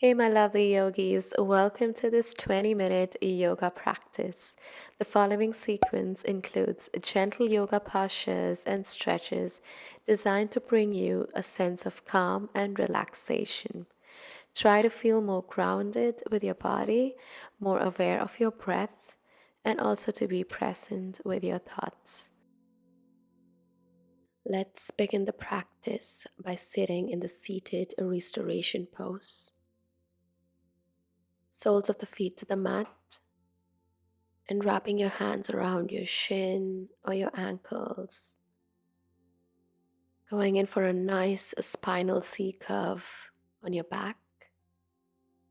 Hey, my lovely yogis, welcome to this 20-minute yoga practice. The following sequence includes gentle yoga postures and stretches designed to bring you a sense of calm and relaxation. Try to feel more grounded with your body, more aware of your breath, and also to be present with your thoughts. Let's begin the practice by sitting in the seated restoration pose. Soles of the feet to the mat, and wrapping your hands around your shin or your ankles. Going in for a nice spinal C curve on your back.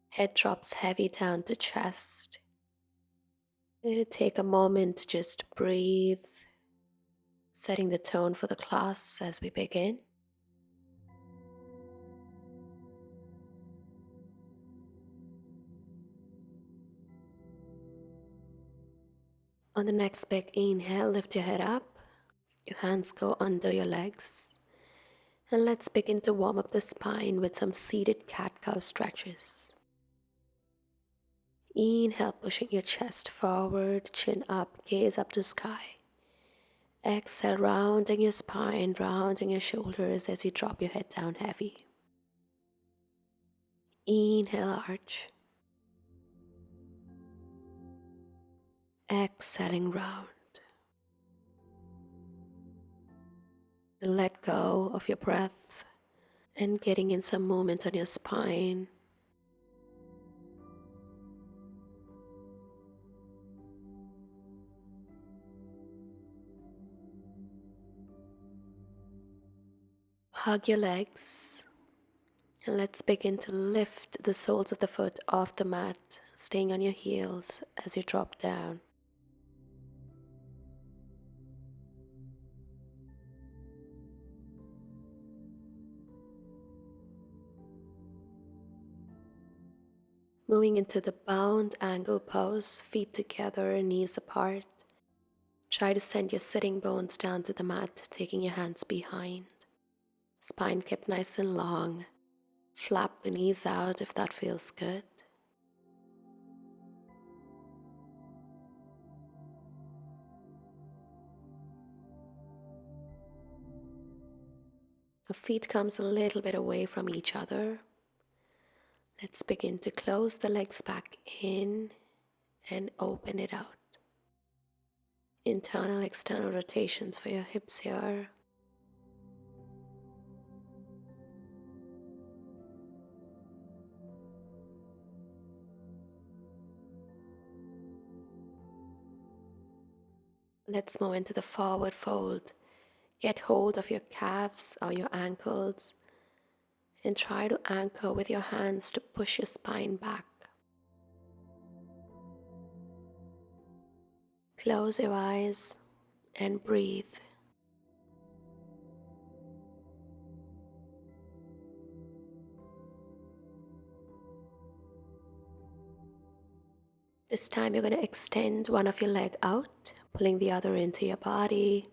Head drops heavy down to chest. And take a moment to just breathe, setting the tone for the class as we begin. On the next big inhale, lift your head up. Your hands go under your legs. And let's begin to warm up the spine with some seated cat-cow stretches. Inhale, pushing your chest forward, chin up, gaze up to sky. Exhale, rounding your spine, rounding your shoulders as you drop your head down heavy. Inhale, arch. Exhaling, round. Let go of your breath and getting in some movement on your spine. Hug your legs. And let's begin to lift the soles of the foot off the mat, staying on your heels as you drop down. Moving into the bound angle pose, feet together, knees apart. Try to send your sitting bones down to the mat, taking your hands behind. Spine kept nice and long. Flap the knees out if that feels good. The feet comes a little bit away from each other. Let's begin to close the legs back in and open it out. Internal, external rotations for your hips here. Let's move into the forward fold. Get hold of your calves or your ankles and try to anchor with your hands to push your spine back. Close your eyes and breathe. This time you're going to extend one of your leg out, pulling the other into your body.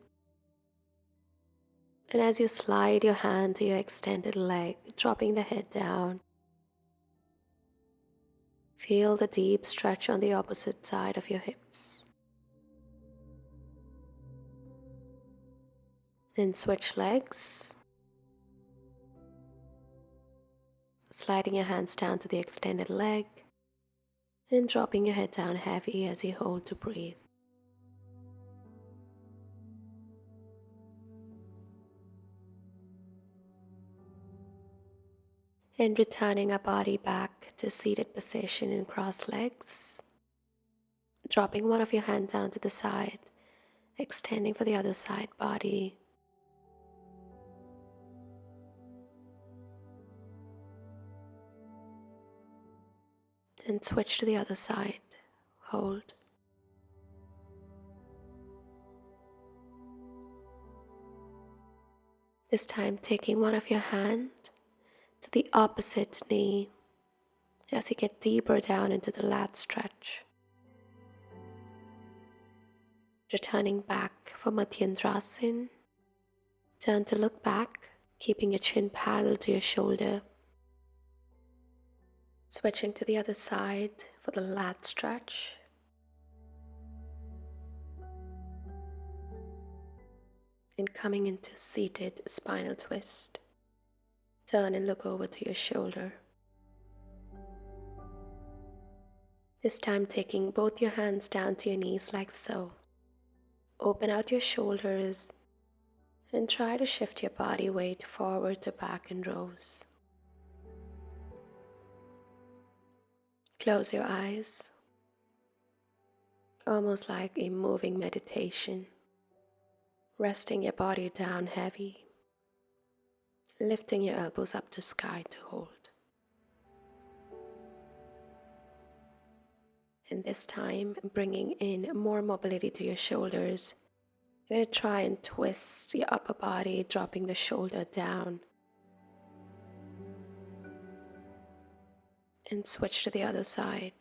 And as you slide your hand to your extended leg, dropping the head down, feel the deep stretch on the opposite side of your hips. Then switch legs, sliding your hands down to the extended leg, and dropping your head down heavy as you hold to breathe. And returning our body back to seated position in crossed legs, dropping one of your hands down to the side, extending for the other side body. And switch to the other side. Hold. This time taking one of your hands to the opposite knee as you get deeper down into the lat stretch. Returning back for Madhyandrasana. Turn to look back, keeping your chin parallel to your shoulder. Switching to the other side for the lat stretch. And coming into seated spinal twist. Turn and look over to your shoulder. This time taking both your hands down to your knees like so. Open out your shoulders and try to shift your body weight forward to back in rows. Close your eyes, almost like a moving meditation. Resting your body down heavy, lifting your elbows up to sky to hold. And this time, bringing in more mobility to your shoulders. You're going to try and twist your upper body, dropping the shoulder down. And switch to the other side.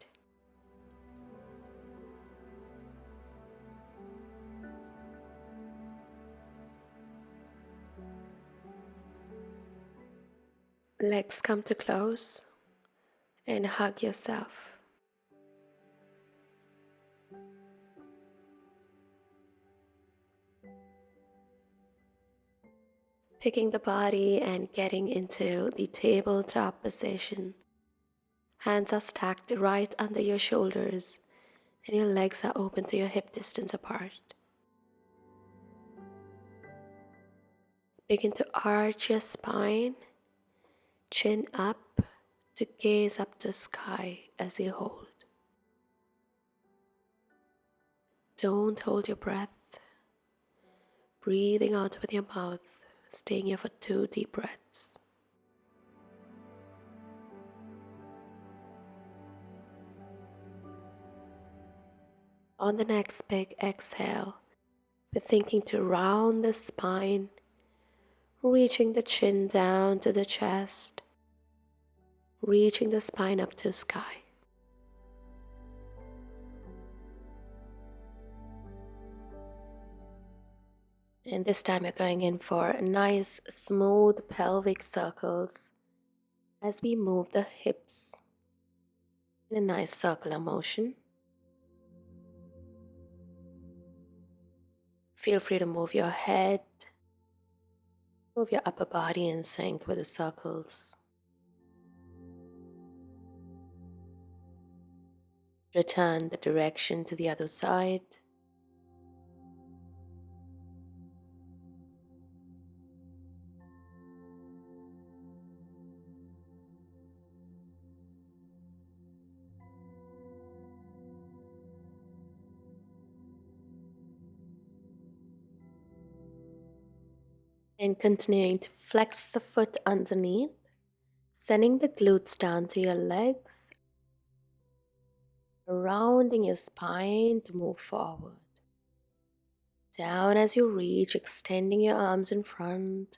Legs come to close and hug yourself. Picking the body and getting into the tabletop position. Hands are stacked right under your shoulders and your legs are open to your hip distance apart. Begin to arch your spine, chin up to gaze up to sky as you hold. Don't hold your breath. Breathing out with your mouth, staying here for 2 deep breaths. On the next big exhale, we're thinking to round the spine, reaching the chin down to the chest, reaching the spine up to sky. And this time we're going in for nice smooth pelvic circles as we move the hips in a nice circular motion. Feel free to move your head, move your upper body in sync with the circles. Return the direction to the other side. And continuing to flex the foot underneath, sending the glutes down to your legs, rounding your spine to move forward. Down as you reach, extending your arms in front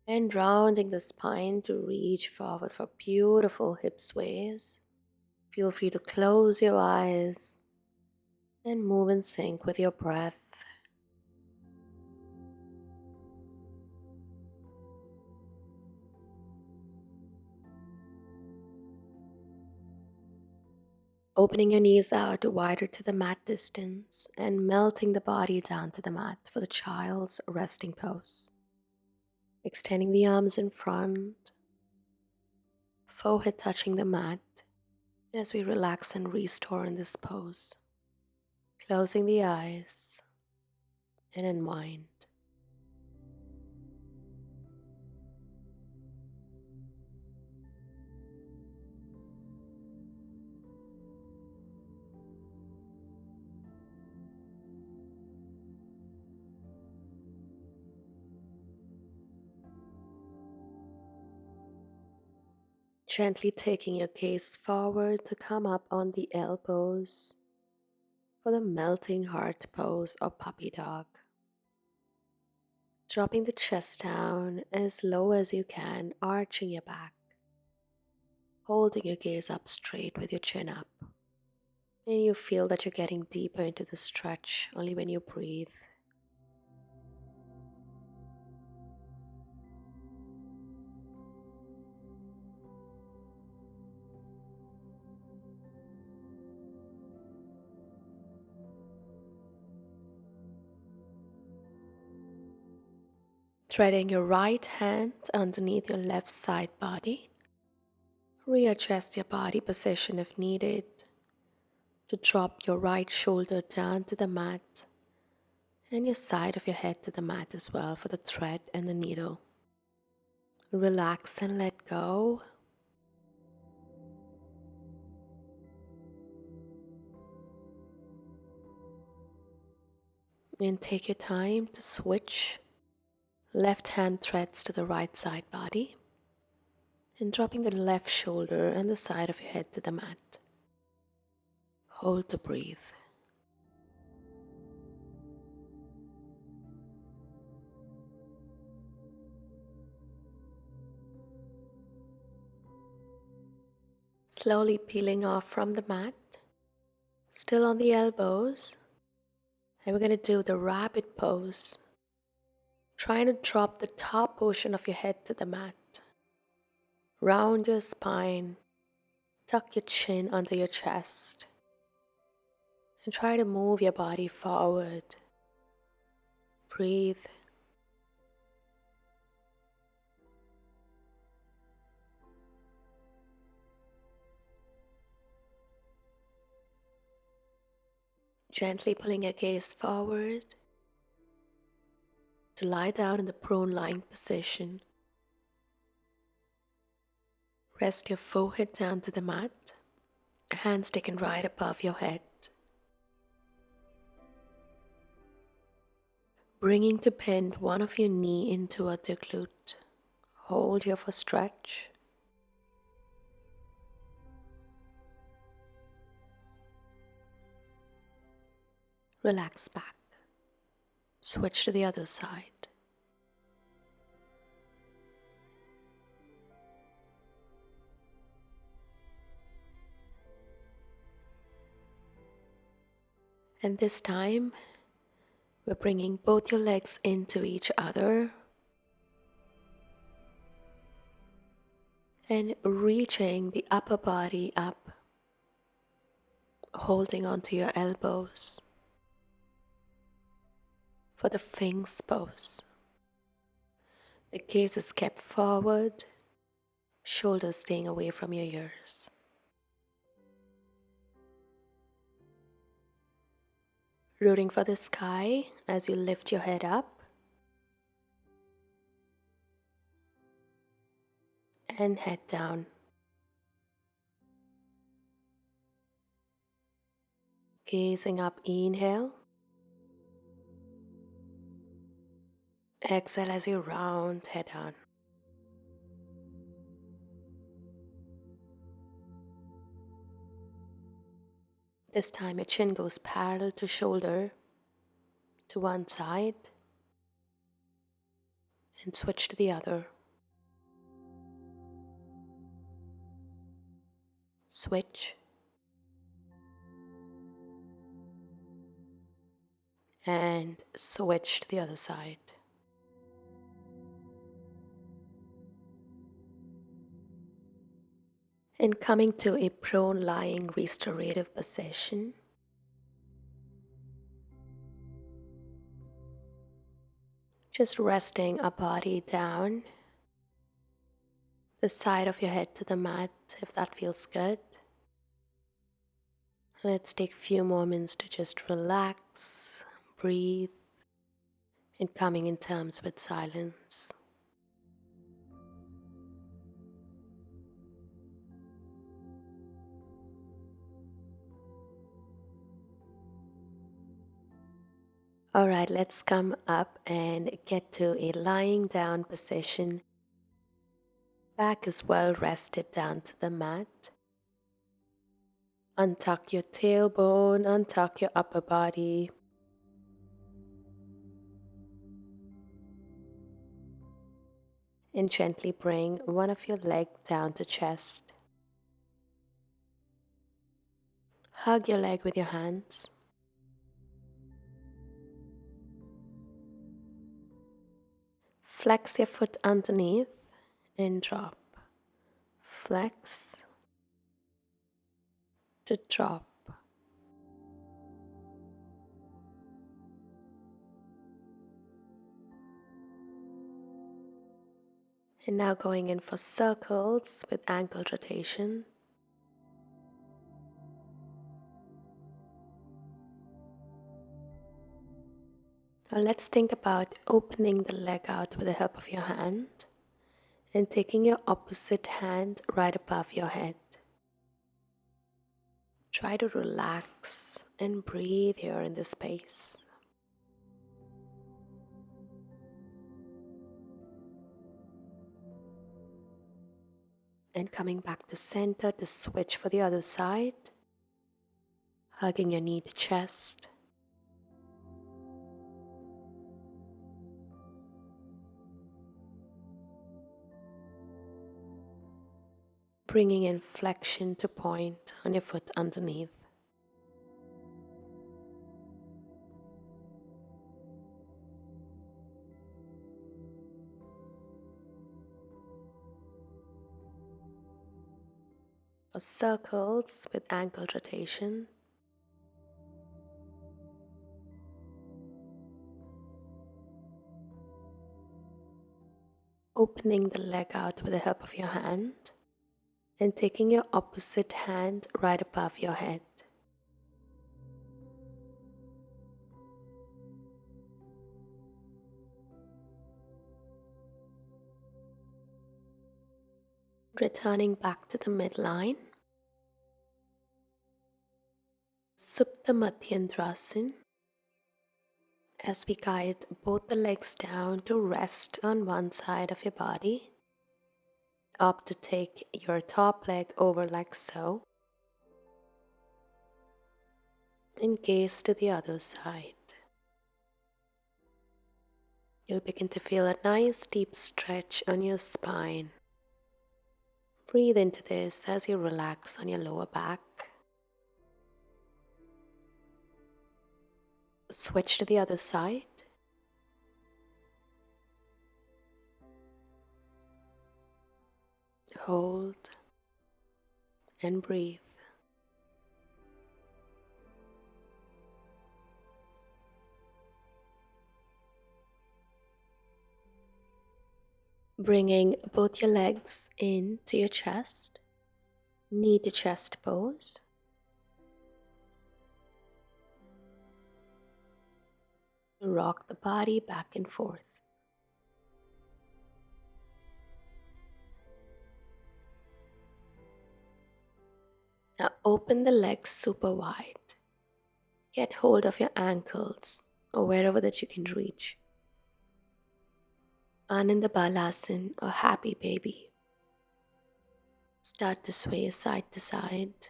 and rounding the spine to reach forward for beautiful hip sways. Feel free to close your eyes and move in sync with your breath. Opening your knees out wider to the mat distance and melting the body down to the mat for the child's resting pose. Extending the arms in front, forehead touching the mat as we relax and restore in this pose. Closing the eyes and unwind. Gently taking your gaze forward to come up on the elbows for the melting heart pose or puppy dog. Dropping the chest down as low as you can, arching your back. Holding your gaze up straight with your chin up. And you feel that you're getting deeper into the stretch only when you breathe. Threading your right hand underneath your left side body. Readjust your body position if needed to drop your right shoulder down to the mat and your side of your head to the mat as well for the thread and the needle. Relax and let go. And take your time to switch left hand threads to the right side body and dropping the left shoulder and the side of your head to the mat. Hold to breathe. Slowly peeling off from the mat, still on the elbows, and we're going to do the rabbit pose. Trying to drop the top portion of your head to the mat. Round your spine, tuck your chin under your chest, and try to move your body forward. Breathe. Gently pulling your gaze forward to lie down in the prone lying position. Rest your forehead down to the mat, hands taken right above your head. Bringing to bend one of your knee into a glute. Hold here for stretch. Relax back. Switch to the other side. And this time, we're bringing both your legs into each other and reaching the upper body up, holding onto your elbows for the Sphinx pose. The gaze is kept forward, shoulders staying away from your ears. Rooting for the sky as you lift your head up and head down. Gazing up, inhale. Exhale as you round, head down. This time your chin goes parallel to shoulder to one side and switch to the other. Switch. And switch to the other side. And coming to a prone lying restorative position. Just resting our body down, the side of your head to the mat if that feels good. Let's take a few moments to just relax, breathe, and coming in terms with silence. All right, let's come up and get to a lying down position. Back is well rested down to the mat. Untuck your tailbone, untuck your upper body. And gently bring one of your legs down to chest. Hug your leg with your hands. Flex your foot underneath and drop. Flex to drop. And now going in for circles with ankle rotation. Now let's think about opening the leg out with the help of your hand and taking your opposite hand right above your head. Try to relax and breathe here in this space. And coming back to center to switch for the other side, hugging your knee to chest. Bringing in flexion to point on your foot underneath. For circles with ankle rotation. Opening the leg out with the help of your hand and taking your opposite hand right above your head. Returning back to the midline. Supta Madhyandrasana, as we guide both the legs down to rest on one side of your body. Opt to take your top leg over like so and gaze to the other side. You'll begin to feel a nice deep stretch on your spine. Breathe into this as you relax on your lower back. Switch to the other side. Hold and breathe. Bringing both your legs into your chest, knee to chest pose. Rock the body back and forth. Now open the legs super wide. Get hold of your ankles or wherever that you can reach. Ananda Balasana or happy baby. Start to sway side to side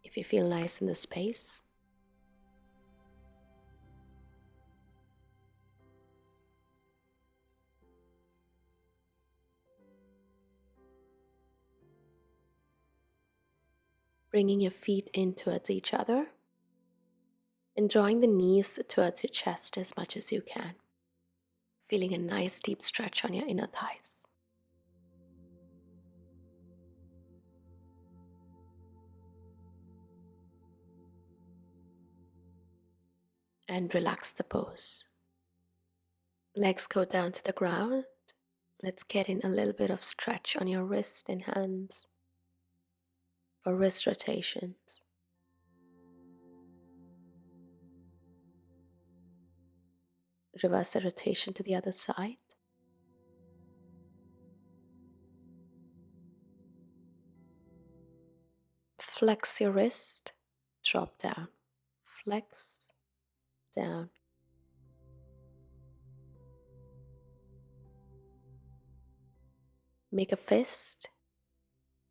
if you feel nice in the space. Bringing your feet in towards each other and drawing the knees towards your chest as much as you can. Feeling a nice deep stretch on your inner thighs. And relax the pose. Legs go down to the ground. Let's get in a little bit of stretch on your wrist and hands for wrist rotations. Reverse the rotation to the other side. Flex your wrist, drop down. Flex, down. Make a fist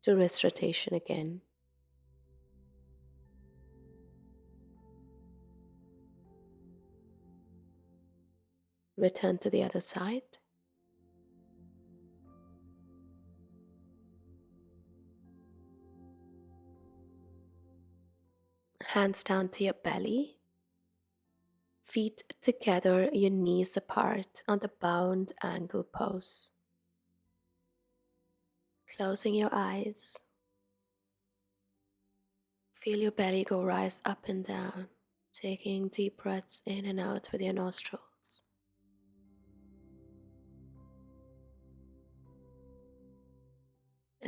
to wrist rotation again. Return to the other side. Hands down to your belly. Feet together, your knees apart on the bound angle pose. Closing your eyes. Feel your belly go rise up and down, taking deep breaths in and out with your nostrils.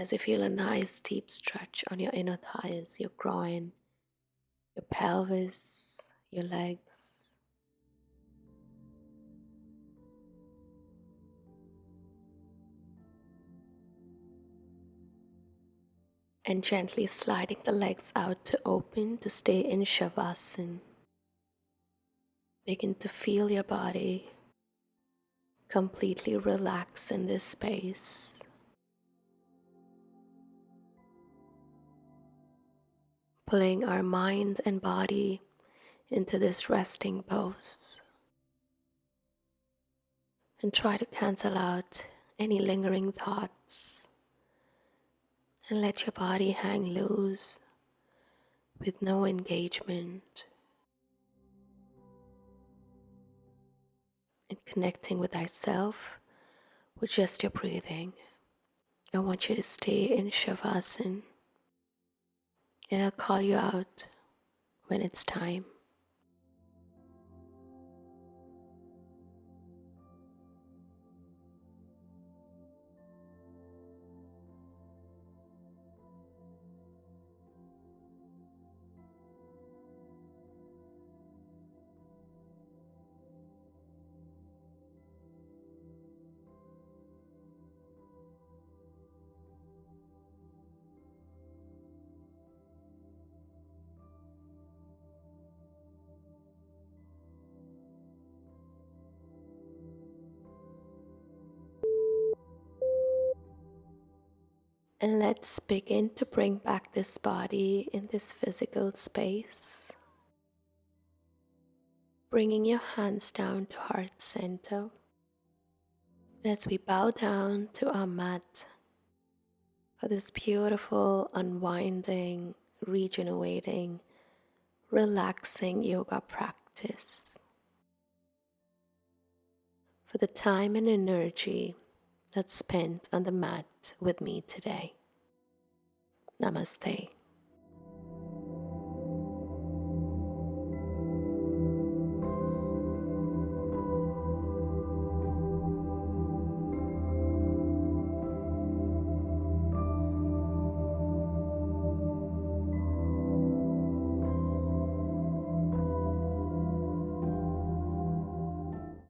as you feel a nice deep stretch on your inner thighs, your groin, your pelvis, your legs. And gently sliding the legs out to open to stay in Shavasana. Begin to feel your body completely relax in this space. Pulling our mind and body into this resting pose. And try to cancel out any lingering thoughts. And let your body hang loose with no engagement. And connecting with thyself with just your breathing. I want you to stay in Shavasana. And I'll call you out when it's time. And let's begin to bring back this body in this physical space. Bringing your hands down to heart center. As we bow down to our mat for this beautiful, unwinding, regenerating, relaxing yoga practice. For the time and energy that's spent on the mat with me today. Namaste.